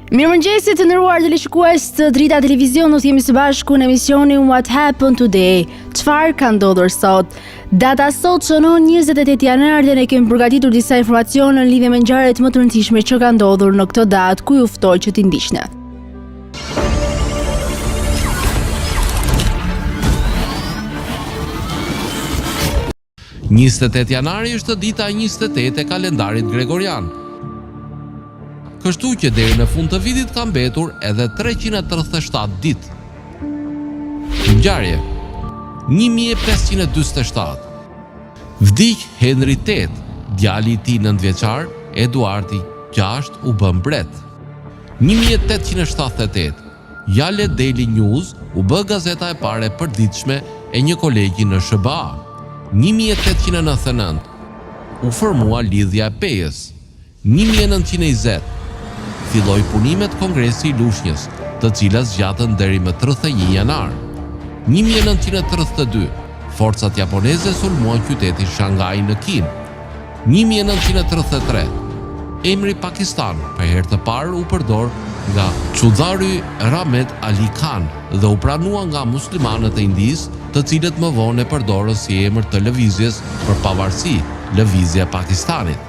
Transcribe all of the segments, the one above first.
Mirëmëngjesit të nderuar teleshikues të Drita Televizion, do të jemi së bashku në emisionin What Happened Today? Çfarë ka ndodhur sot? Data sot shënon 28 janar dhe ne kemi përgatitur disa informacione në lidhje me ngjarjet më të rëndësishme që kanë ndodhur në këtë datë, ku ju ftoj që t'i ndiqni. (28 janari është dita 28 e kalendarit gregorian. Kështu që deri në fund të vitit ka mbetur edhe 337 ditë. Ngjarje 1547. Vdiq Henri VIII, djali i tij 9 vjeçar, Eduardi VI u bë mbret. 1878. Yale Daily News u bë gazeta e parë e përditshme e një kolegji në SBA. 1899. U formua Lidhja e Pejës. 1920. Filloi punimet Kongresi i Lushnjës, të cilat zgjatën deri më 31 janar. 1932. Forcat japoneze sulmuan qytetin Shanghai në Kinë. 1933. Emri Pakistan për herë të parë u përdor nga Chudhary Rahmet Ali Khan dhe u pranua nga muslimanët e Indisë, të cilët më vonë e përdorën si emër të lëvizjes për pavarësi, Lëvizja e Pakistanit.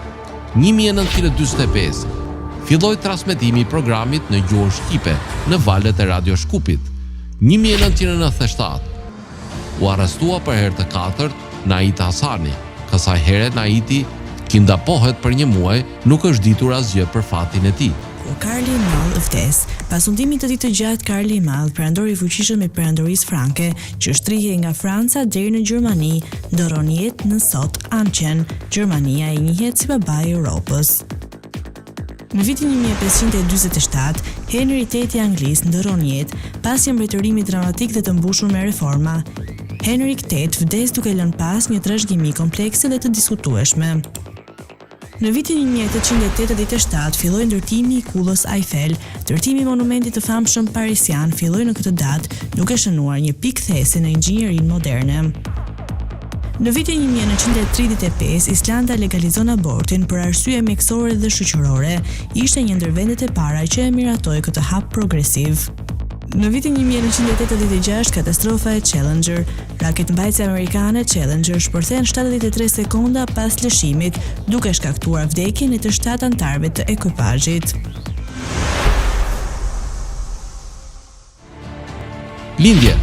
1945. Filloi transmetimi i programit në gjuhën shqipe në valët e Radio Shkupit. 1997. U arrestua për herë të katërt Nait Hasani. Kësaj here Naiti kindapohet për një muaj, nuk është ditur asgjë për fatin e tij. Karli i Madh vdes. Pas undimit të ditë të gjatë, Karli i Madh, perandori i fuqishëm i perandorisë franke, që shtrihej nga Franca deri në Gjermani, ndoron jetë në sot Aachen. Gjermania i njihet si babai i Europës. Në vitin 1547, Henri VIII i Anglisë ndoron jetë pas një mbretërimi dramatik dhe të mbushur me reforma. Henrik VIII vdes duke lënë pas një trashëgimi komplekse dhe të diskutueshme. Në vitin 1887 filloi ndërtimi i kullës Eiffel. Ndërtimi i monumentit të famshëm parisian filloi në këtë datë, duke shënuar një pikë thesi në inxhinierinë moderne. Në vitin 1935, Islanda legalizon abortin për arsye mjekësore dhe shoqërore. Ishte një ndër vendet e para që e miratoi këtë hap progresiv. Në vitin 1986, katastrofa e Challenger. Raketmbajtëse amerikane Challenger shpërthen 73 sekonda pas lëshimit, duke shkaktuar vdekjen e të 7 anëtarëve të ekipazhit. Lindje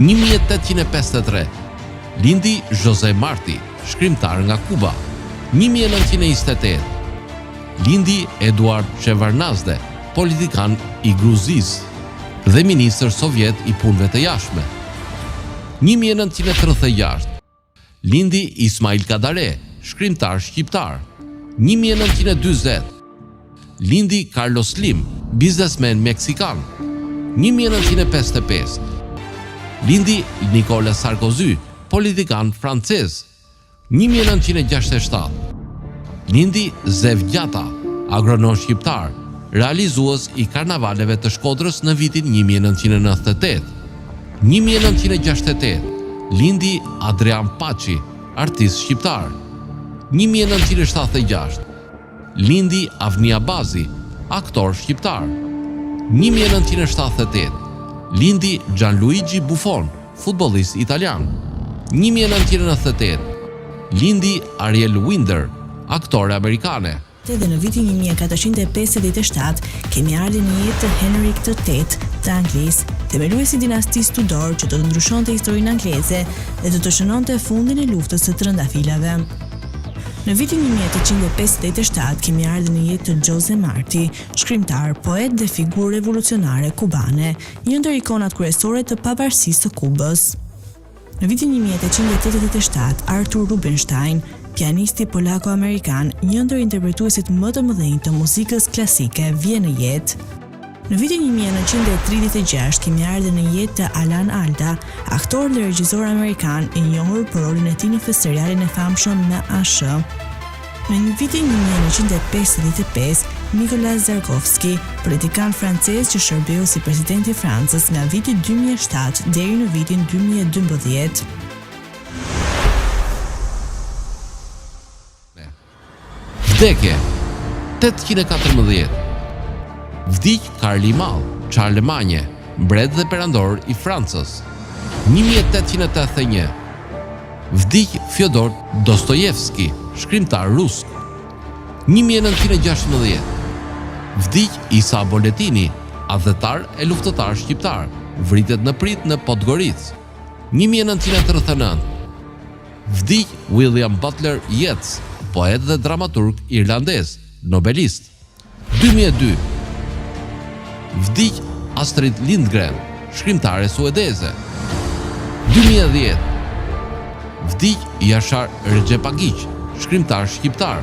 1853. Lindi José Marti, shkrimtar nga Kuba. 1928. Lindi Eduard Shevardnadze, politikan i Gruzisë dhe ministër sovjet i punëve të jashtme. 1936. Lindi Ismail Kadare, shkrimtar shqiptar. 1940. Lindi Carlos Slim, biznesmen meksikan. 1955. Lindi Nicolas Sarkozy, politikan francez. 1967. Lindi Zev Gjata, agronom shqiptar, realizues i karnavaleve të Shkodrës në vitin 1998. 1968. Lindi Adrian Paçi, artist shqiptar. 1976. Lindi Avnia Bazi, aktor shqiptar. 1978. Lindi Gianluigi Buffon, futbollist italian. 1998. Lindi Ariel Winder, aktore amerikane. Dhe në vitin 1457 kemi ardhur në jetë të Henrik VIII të Anglisë, themeluesi i dinastisë Tudor, që do të ndryshonte historinë angleze dhe do të shënonte fundin e luftës së trëndafilave. Në vitin 1857 kemi ardhur në jetë të José Marti, shkrimtar, poet dhe figurë revolucionare kubane, një ndër ikonat kryesore të pavarësisë së Kubës. Në vitin 1887 Arthur Rubinstein, pianisti polako-amerikan, një ndër interpretuesit më të mëdhenj të muzikës klasike, vjen në jetë. Në vitin 1936 kemi ardhur në jetë të Alan Alda, aktor dhe regjisor amerikan i njohur për rolin e tij në serialin e famshëm N.A.S.H. Në vitin 1955, Nicolas Zarkovski, politikan francez që shërbeu si presidenti i Francës nga viti 2007 deri në vitin 2012. Vdekje 814. Vdiq Karli i Madh, Charlemagne, mbret dhe perandor i Francës. 1881. Vdiq Fyodor Dostojevski, shkrimtar rus. 1916. Vdiq Isa Boletini, adhetar e luftëtar shqiptar, vritet në prit në Podgoricë. 1939. Vdiq William Butler Yeats, poet dhe dramaturg irlandez, nobelist. 2002. Vdiq Astrid Lindgren, shkrimtare suedeze. 2010. Vdiq Yashar Recep, shkrimtar shqiptar.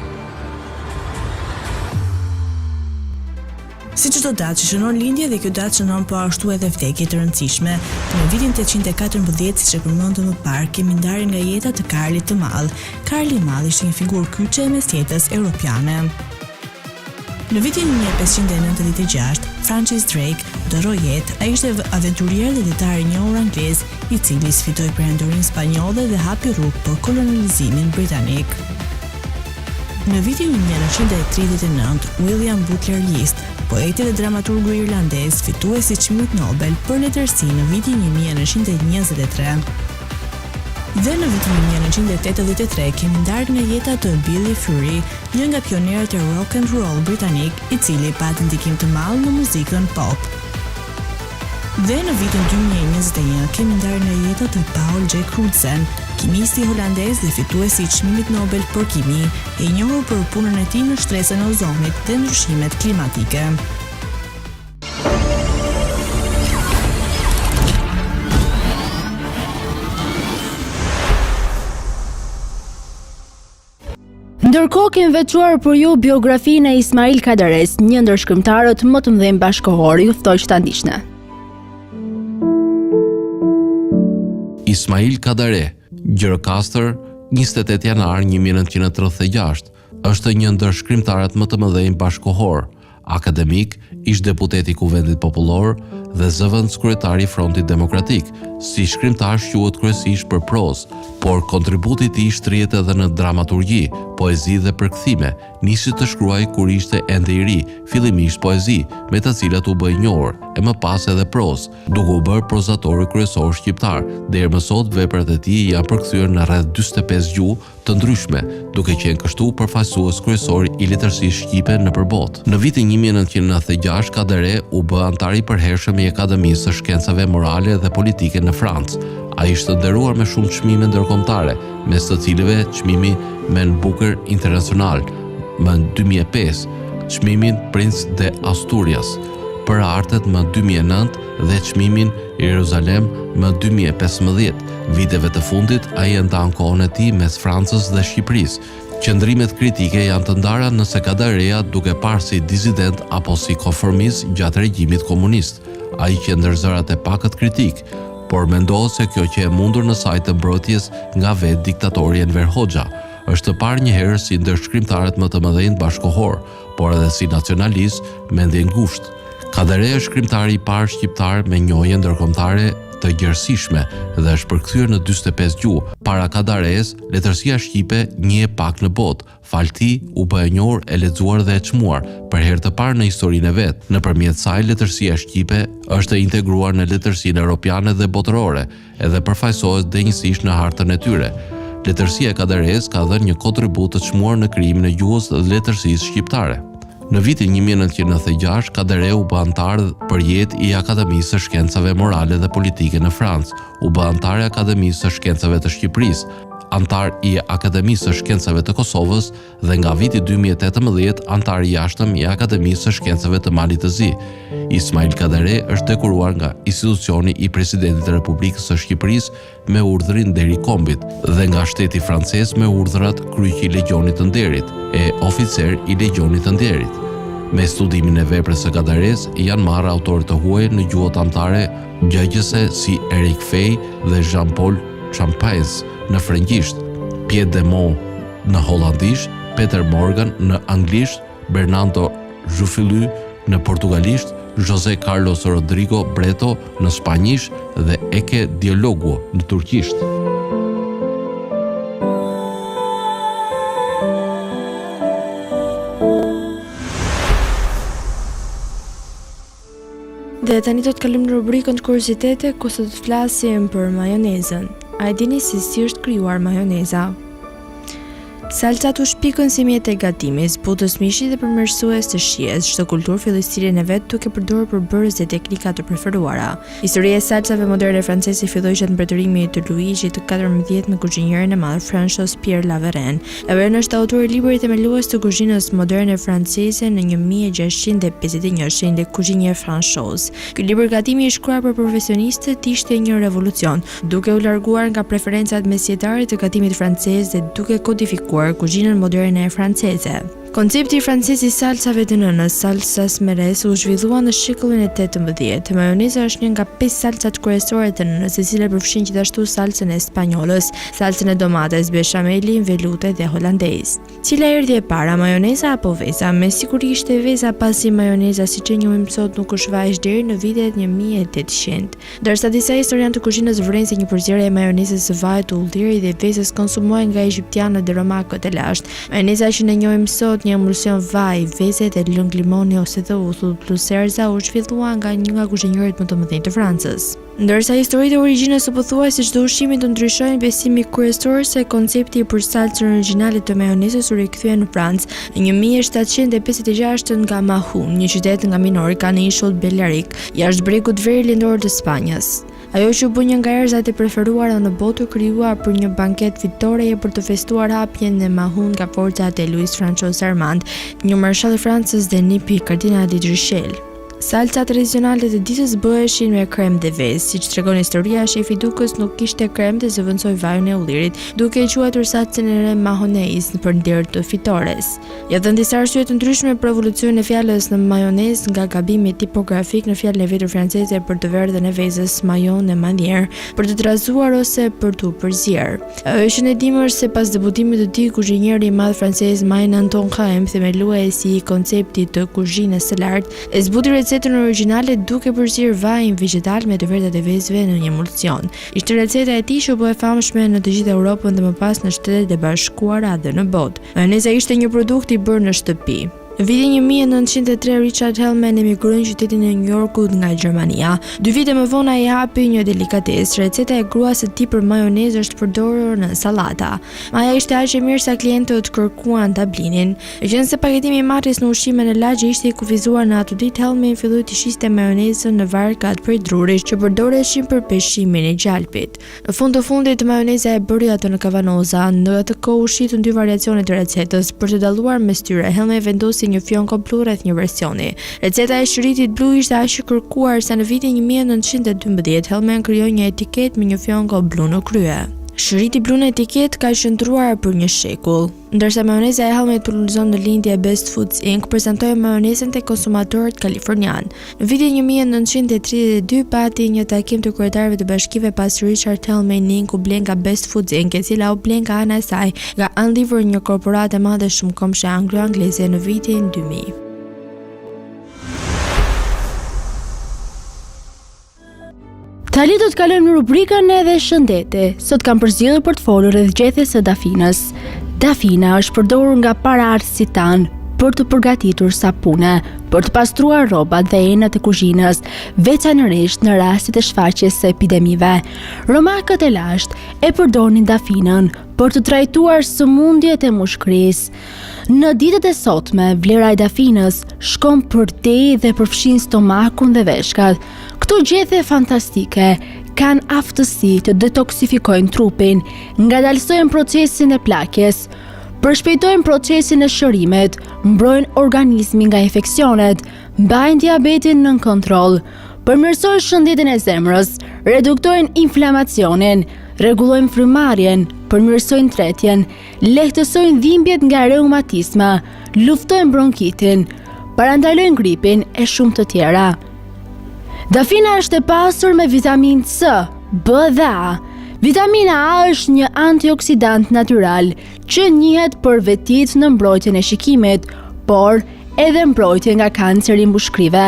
Si çdo datë që shënon lindje dhe kjo datë shënon po ashtu edhe vdekje të rëndësishme. Në vitin 814, siç e përmendëm më parë, kemi ndarjen nga jeta të Karlit të Madh. Karli i Madh ishte një figurë kyçe e mesjetës europiane. Në vitin 1596, Francis Drake doroi jetë. Ai ishte aventurier dhe lojtar i njohur anglez, i cili sfidoi perandorinë spanjolle dhe hapi rrugë për kolonizimin britanik. Në vitin 1939, William Butler Yeats, poeti dhe dramaturgu irlandez, fituesi çmimit Nobel për letërsi në vitin 1923. Dhe në vitin 1983 kemi ndarë nga jeta të Billy Fury, një nga pionerët e rock and roll britanik, i cili pati ndikim të madh në muzikën pop. Dhe në vitin 2021 kemi ndarë nga jeta të Paul J. Crutzen, kimisti holandez dhe fituesi i çmimit Nobel për kimi, e njohur për punën e tij në shtresën e ozonit dhe ndryshimet klimatike. Ndërkohë kemi veçuar për ju biografinë e Ismail Kadares, një ndër shkrimtarët më të mëdhenj bashkëkohor. Ju ftoj që ta ndiqni. Ismail Kadare, gjirokastër, 28 janar 1936, është një ndër shkrimtarët më të mëdhenj bashkëkohor, akademik, ish deputet i Kuvendit Popullor dhe zëvendës kryetari i Frontit Demokratik. Si shkrimtar quhet kryesisht për prozë, por kontributi i tij shtrihet edhe në dramaturgji, poezi dhe përkthime. Nisi të shkruaj kur ishte ende i ri, fillimisht poezi, me të cilat u bë i njohur, e më pas edhe prozë, duke u bërë prozatori kryesor shqiptar. Deri më sot veprat e tij janë përkthyer në rreth 45 gjuhë të ndryshme, duke qenë kështu përfaqësues kryesor i letërsisë shqipe nëpër botë. Në vitin 1996, Kadare u bë antar i përhershëm i Akademisë së Shkencave Morale dhe Politike në Francë. Ai ishte nderuar me shumë çmime ndërkombëtare, mes të cilëve çmimi Man Booker International më 2005, çmimin Prince de Asturias për artet më 2009 dhe çmimin Jeruzalem më 2015. Viteve të fundit ai ndan kohën e tij mes Francës dhe Shqipërisë. Qëndrimet kritike janë të ndara nëse Kadarea duke parë si disident apo si konformist gjatë regjimit komunist. Ai që ndër zërat e pakët kritik, por mendohet se kjo që e mundur në saj të mbrojtjes nga vetë diktatori Enver Hoxha. Është të parë një herë si ndër shkrimtarët më të mëdhenj bashkëkohor, por edhe si nacionalist mendje ngushtë. Kadare është shkrimtari i parë shqiptar me njohje ndërkombëtare të gjerësishme dhe është përkthyer në 45 gjuhë. Para Kadares, letërsia shqipe njihe pak në botë. Falti u bë e njohur, e lexuar dhe e çmuar për herë të parë në historinë e vet. Nëpërmjet saj, letërsia shqipe është e integruar në letërsinë europiane dhe botërore, edhe përfaqësohet denjësisht në hartën e tyre. Letërsia e Kadares ka dhënë një kontribut të çmuar në krijimin e gjuhës dhe letërsisë shqiptare. Në vitin 1996, Kadare u bë antar për jetë i Akademisë së Shkencave Morale dhe Politike në Francë, u bë antar i Akademisë së Shkencave të Shqipërisë, antar i Akademisë së Shkencave të Kosovës dhe nga viti 2018 antar i jashtëm i Akademisë së Shkencave të Malit të Zi. Ismail Kadare është dekoruar nga institucioni i Presidentit të Republikës së Shqipërisë me urdhrin deri kombit dhe nga shteti francez me urdhrat kryq i Legjionit të Nderit e oficer i Legjionit të Nderit. Me studimin e veprës së Kadares janë marrë autorë të huaj në gjuhët anëtare gjëgjëse si Eric Fey dhe Jean-Paul Champais në frëngjisht, Piet de Mon në hollandisht, Peter Morgan në anglisht, Bernardo Jufilu në portugalisht, José Carlos Rodrigo Breto në spanjisht dhe Eke Dialogu në turqisht. Dhe tani do të kalojmë në rubrikën kuriozitete ku sot të flasim për majonezën. A e dini se si është krijuar majoneza? Salcat u shpikën si mjet e gatimit, zbutës mishi dhe përmirësues të shijes. Çdo kulturë filli stilin e vet duke përdorur përbërës dhe teknika të preferuara. Historia e salcave moderne franceze filloi gjatë mbretërimit të Luigit të 14 me kuzhinjerin e madh François Pierre Laveran. Laveran është autori i librit themelues të kuzhinës moderne franceze në 1651, Le Cuisinier François. Ky libër gatimi i shkruar për profesionistët ishte një revolucion, duke u larguar nga preferencat mesjetare të gatimit francez dhe duke kodifikuar kuzhinën moderne franceze. Koncepti francez i salsave të nënës, salsas meres, u zhvillua në shekullin e 18. Majoneza është një nga 5 salsat kryesore të nënës, e cila përfshin gjithashtu salsën e spanjollës, salsën e domates, bechamelin, velute dhe holandez. Cila erdhi e para, majoneza apo veza? Me siguri ishte veza, pasi majoneza siç e njohim sot nuk u shfaq deri në vitet 1800. Ndërsa disa historianë të kuzhinës vren se një përzierje e majonezës së vajit të ulliri dhe vezës konsumohej nga egjiptianët dhe romakët e lashtë. Majoneza që ne njohim sot, një emulsion vaj, veze dhe lëng limoni ose dhe uthull plus erza u zhvillua nga një nga kuzhinjerët më të mëdhenj të Francës. Ndërsa historitë e origjinës së pothuajse çdo ushqimi të ndryshojnë, besimi kryesor se koncepti për salsën origjinale të majonezës u rikthye në Francë në 1756 nga Mahun, një qytet nga Minorika në ishull Balearik, jashtë bregut veri lindor të Spanjës. Ajo që u bë një nga erzat e preferuara në botë, krijuar për një banket fitoreje për të festuar hapjen e Mahun nga forcat e Louis François Armand, një marshall i Francës dhe nipi kardinali de Richelieu. Salcat tradicionale të ditës bëheshin me krem dhe vezë. Siç tregon historia, shefi Dukës nuk kishte krem dhe zëvendësoi vajun e ullirit, duke e quajtur salcën e re mahoneze për nder të fitores. Ja dhënë disa arsye të ndryshme për evolucionin e fjalës në majonez, nga gabimi tipografik në fjalën e vetur franceze për të verdhën e vezës, majon e manier, për të trazuar ose për të përzier. Ajo që ne dimë është se pas debutimit të tij, kuzhinjeri i madh francez Maine Anton Cahem, themeluesi i konceptit të kuzhinës së lartë, e zbuti recetën origjinale duke përzier vajin vegetal me të verdhat e vezëve në një emulsion. Ishte receta e tij që u bë e famshme në të gjithë Europën dhe më pas në Shtetet e Bashkuara dhe në botë. Majoneza ishte një produkt i bërë në shtëpi. Në vitin 1903, Richard Hellman emigroi në qytetin e New Yorkut nga Gjermania. 2 vite më vonë ai hapi një delikatesë. Receta e gruas së tij për majonezë është përdorur në sallata. Maja ishte aq e mirë sa klientët kërkuan ta blinin. Megjithëse paketimi i marrjes në ushqime në lagje ishte i kufizuar në atë ditë, Hellman filloi të shiste majonezën në varkat prej drurit që përdoreshin për peshimin e gjalpit. Në fund të fundit, majoneza e bëri atë në kavanoza. Në atë kohë u shitën 2 variacione të recetës. Për të dalluar mes tyre, Hellman vendosi një fionko blu rreth një versioni. Receta e shëritit blu ishte aq e kërkuar sa në vitin 1912 Hellman krijoi një etiket me një fionko blu në krye. Shëriti blu në etiket ka qëndruar për një shekull. Ndërsa majoneza e Hellman publizon në lindje Best Foods Inc. prezantoi majonezën tek konsumatorët kalifornian. Në vitin 1932 pati një takim të kryetarëve të bashkive pas Richard Hellman Inc. u ble nga Best Foods Inc., e cila u ble nga ana e saj nga Unilever, një korporatë e madhe shumë komshe anglo-angleze në vitin 2000. Tani do të kalojmë në rubrikën edhe shëndete. Sot kam përzgjedhur për të folur rreth gjethes së dafinës. Dafina është përdorur nga paraardhësit tanë për të përgatitur sapune, për të pastruar rrobat dhe enët e kuzhinës, veçanërisht në rastet e shfaqjes së epidemive. Romakët e lashtë e përdorin dafinën për të trajtuar sëmundjet e mushkërisë. Në ditët e sotme, vlera e dafinës shkon përtej dhe përfshin stomakun dhe veshkat. Këto gjethe fantastike kanë aftësi të detoksifikojnë trupin, ngadalsojnë procesin e plakjes, përshpejtojnë procesin e shërimit, mbrojnë organizmin nga infeksionet, mbajnë diabetin nën kontroll, përmirësojnë shëndetin e zemrës, reduktojnë inflamacionin, rregullojnë frymarrjen, përmirësojnë tretjen, lehtësojnë dhimbjet nga reumatizma, luftojnë bronkitin, parandalojnë gripin e shumë të tjera. Dafina është e pasur me vitaminë C, B dhe A. Vitamina A është një antioksidant natyral që njihet për vetit në mbrojtjen e shikimit, por edhe mbrojtje nga kanceri mushkërive.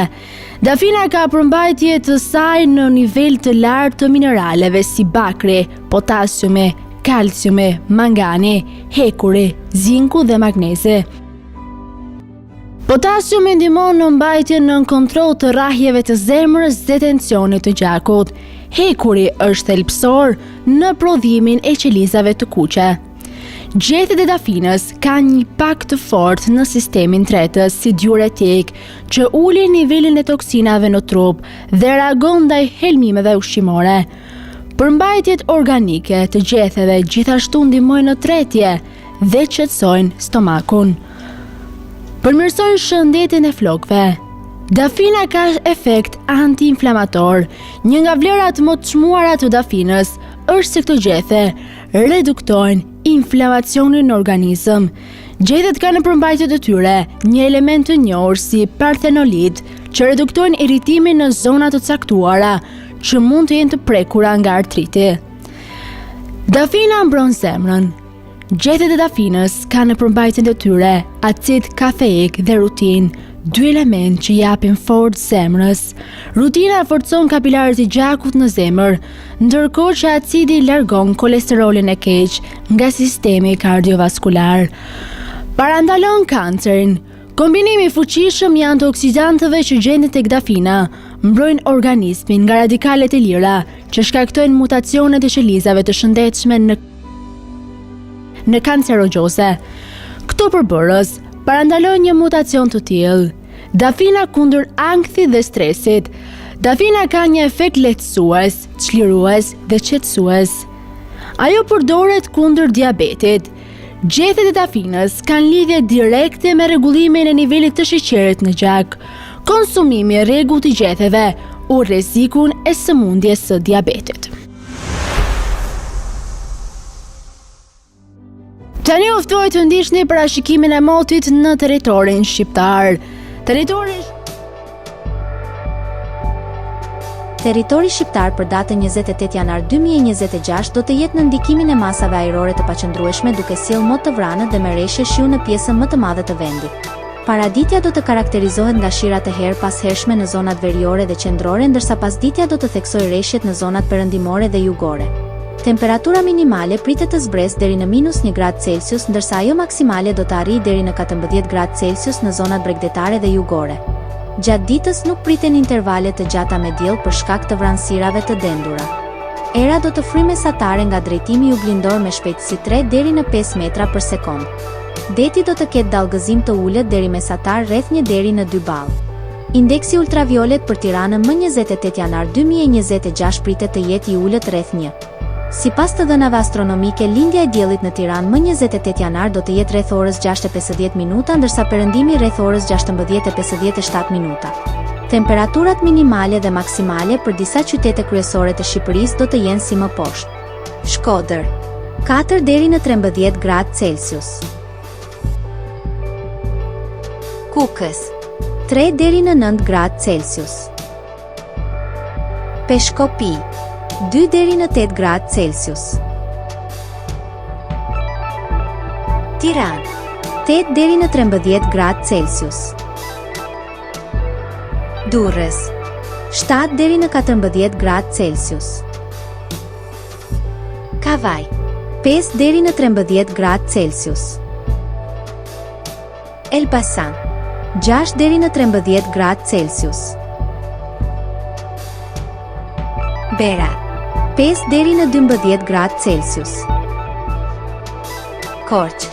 Dafina ka përmbajtje të saj në nivel të lartë të mineraleve si bakri, potasiumi, kalciumi, mangani, hekuri, zinku dhe magnezi. Potasiumi ndihmon në mbajtjen nën kontroll të rrahjeve të zemrës dhe tensionit të gjakut. Hekuri është thelbësor në prodhimin e qelizave të kuqe. Gjethet e dafinës kanë një impakt të fortë në sistemin tretës si diuretik, që ulin nivelin e toksinave në trup dhe reagon ndaj helmimeve ushqimore. Përmbajtjet organike të gjetheve gjithashtu ndihmojnë në tretje dhe qetësojnë stomakun. Përmirësojnë shëndetin e flokëve. Dafina ka efekt anti-inflamator. Një nga vlerat më të çmuara të dafinës është se këto gjethe reduktojnë inflamacionin në organizëm. Gjethet kanë në përmbajtjet e tyre një element të njohur si parthenolit, që reduktojnë irritimin në zona të caktuara që mund të jenë të prekura nga artriti. Dafina mbron zemrën. Gjethet e dafinës kanë në përmbajtjen e tyre acid kafeik dhe rutin, dy element që japin forcë zemrës. Rutina forcon kapilarët e gjakut në zemër, ndërkohë që acidi largon kolesterolin e keq nga sistemi kardiovaskular. Parandalon kancerin. Kombinimi i fuqishëm i antioksidantëve që gjendet tek dafina mbrojnë organizmin nga radikalet e lira që shkaktojnë mutacionet e qelizave të shëndetshme në kancerogjoze. Këto përbërës parandalojnë një mutacion të tillë. Dafina kundër ankthit dhe stresit. Dafina ka një efekt lehtësues, çlirues dhe qetësues. Ajo përdoret kundër diabetit. Gjethet e dafinës kanë lidhje direkte me rregullimin e nivelit të sheqerit në gjak. Konsumimi i rregullt i gjetheve rrezikun e sëmundjes së diabetit. Tani u ftoj të ndiqni parashikimin e motit në territorin shqiptar. Territori shqiptar për datën 28 janar 2026 do të jetë në ndikimin e masave ajrore të paqëndrueshme, duke sjellë mot të vranët dhe merreshje shiu në pjesën më të madhe të vendit. Paraditja do të karakterizohet nga shira të her pas hershme në zonat veriore dhe qendrore, ndërsa pasditja do të theksojë rreshjet në zonat perëndimore dhe jugore. Temperatura minimale pritet të zbresë deri në -1 gradë Celsius, ndërsa ajo maksimale do të arrijë deri në 14 gradë Celsius në zonat bregdetare dhe jugore. Gjatë ditës nuk priten intervale të gjata me diell për shkak të vranësirave të dendura. Era do të fryjë mesatare nga drejtimi juglindor me shpejtësi 3 deri në 5 metra për sekond. Deti do të ketë dallgëzim të ulët deri mesatar rreth 1 deri në 2 ball. Indeksi ultraviolet për Tiranën më 28 janar 2026 pritet të jetë i ulët rreth 1. Sipas të dhënave astronomike, lindja e diellit në Tiranë më 28 janar do të jetë rreth orës 6:50 minuta, ndërsa perëndimi rreth orës 16:57 minuta. Temperaturat minimale dhe maksimale për disa qytete kryesore të Shqipërisë do të jenë si më poshtë. Shkodër 4 deri në 13 gradë Celsius. Kukës 3 deri në 9 gradë Celsius. Peshkopi 2 deri në 8 gradë Celsius. Tiranë 8 deri në 13 gradë Celsius. Durrës 7 deri në 14 gradë Celsius. Kavaj 5 deri në 13 gradë Celsius. Elbasan 6 deri në 13 gradë Celsius. Berat 5 deri në 12 gradë Celsius. Korçë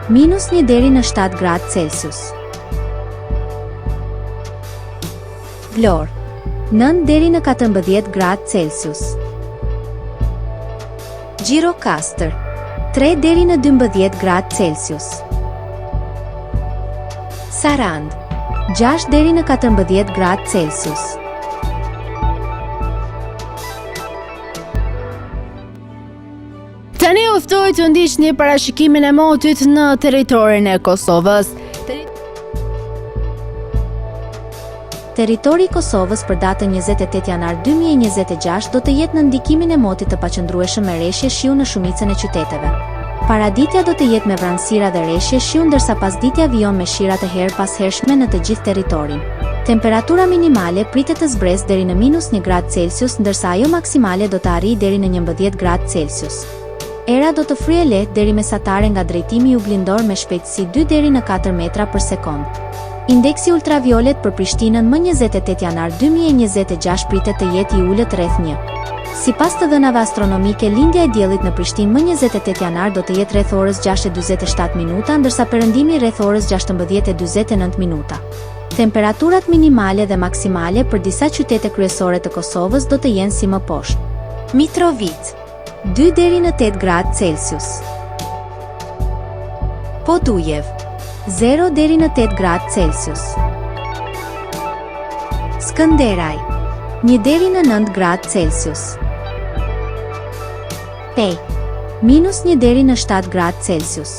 -1 deri në 7 gradë Celsius. Vlorë 9 deri në 14 gradë Celsius. Gjirokastër 3 deri në 12 gradë Celsius. Sarandë 6 deri në 14 gradë Celsius. Tani u ftoj të ndiqni parashikimin e motit në territorin e Kosovës. Territori i Kosovës për datën 28 janar 2026 do të jetë në ndikimin e motit të paqëndrueshëm me rreshje shiu në shumicën e qyteteve. Paraditja do të jetë me vranësira dhe rreshje shiu, ndërsa pasditja vijon me shira të her pas hershme në të gjithë territorin. Temperatura minimale pritet të zbresë deri në -1 gradë Celsius, ndërsa ajo maksimale do të arrijë deri në 11 gradë Celsius. Era do të fryjë lehtë deri mesatare nga drejtimi juglindor me shpejtësi 2 deri në 4 metra për sekond. Indeksi ultraviolet për Prishtinën më 28 janar 2026 pritet të jetë i ulët rreth 1. Sipas të dhënave astronomike, lindja e diellit në Prishtinë më 28 janar do të jetë rreth orës 6:47 minuta, ndërsa perëndimi rreth orës 16:49 minuta. Temperaturat minimale dhe maksimale për disa qytete kryesore të Kosovës do të jenë si më poshtë. Mitrovica 2 deri në 8 gradë Celsius. Podujev 0 deri në 8 gradë Celsius. Skënderaj 1 deri në 9 gradë Celsius. Pej -1 deri në 7 gradë Celsius.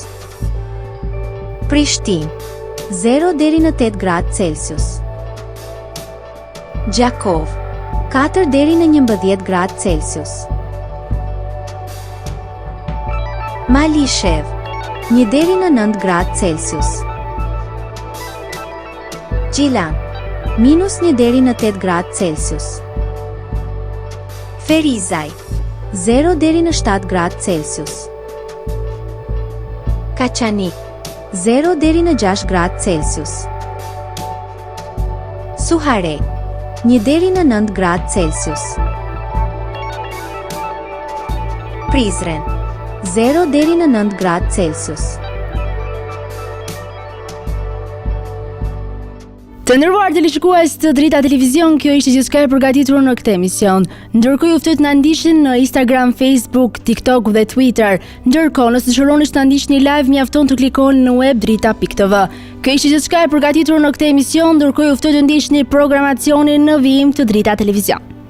Prishtinë 0 deri në 8 gradë Celsius. Gjakov 4 deri në 11 gradë Celsius. Malishev 1 deri në 9 gradë Celsius. Gjilan -1 deri në 8 gradë Celsius. Ferizaj 0 deri në 7 gradë Celsius. Kaçanik 0 deri në 6 gradë Celsius. Suhare 1 deri në 9 gradë Celsius. Prizren 0 deri në 9 gradë Celsius. Të nderuar televizionistë të Drita Televizion, kjo ishte gjithçka e përgatitur në këtë emision. Ndërkohë ju ftoj të na ndiqni në Instagram, Facebook, TikTok dhe Twitter. Ndërkohë, nëse dëshironi të na ndiqni live, mjafton të klikoni në web drita.tv. Kjo ishte gjithçka e përgatitur në këtë emision, ndërkohë ju ftoj të ndiqni programacionin në vijim të Drita Televizion.